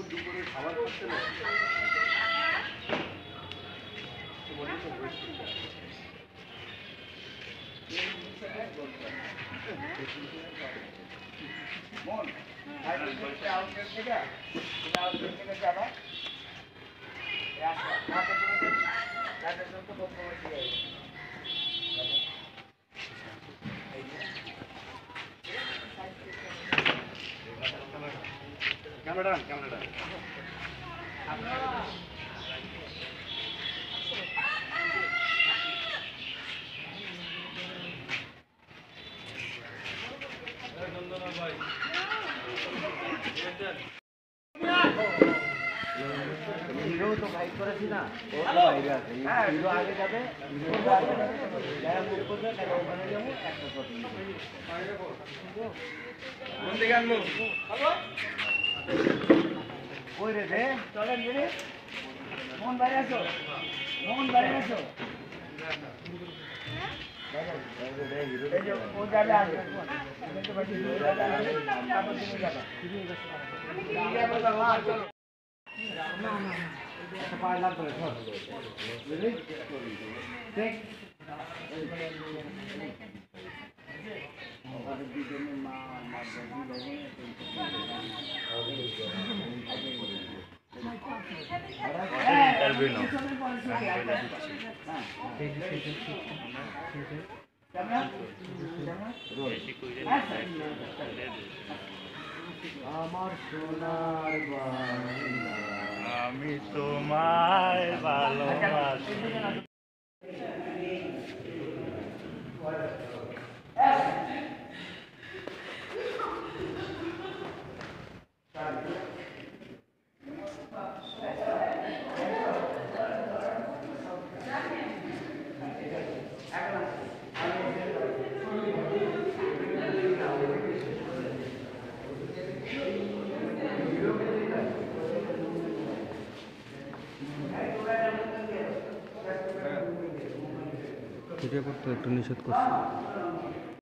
দুপুরে খাবার খাচ্ছে না মন আউটলেট থেকে যাবা ক্যামেরা হিরো তো ভাই করেছি না ও তো বাইরে আছে হিরো আগে যাবে যারা মুখ করবে তারা ওখানে যাবো একটা ফটো কোন দিকে আনবো কই রে দে চলেন রে মোহন বাইরে আসো ও যাবে আসবে চলো পারলাম করে আমার সোনার বাংলা আমি তোমায় ভালোবাসি ভিডিও করতে একটু নিষেধ করছে।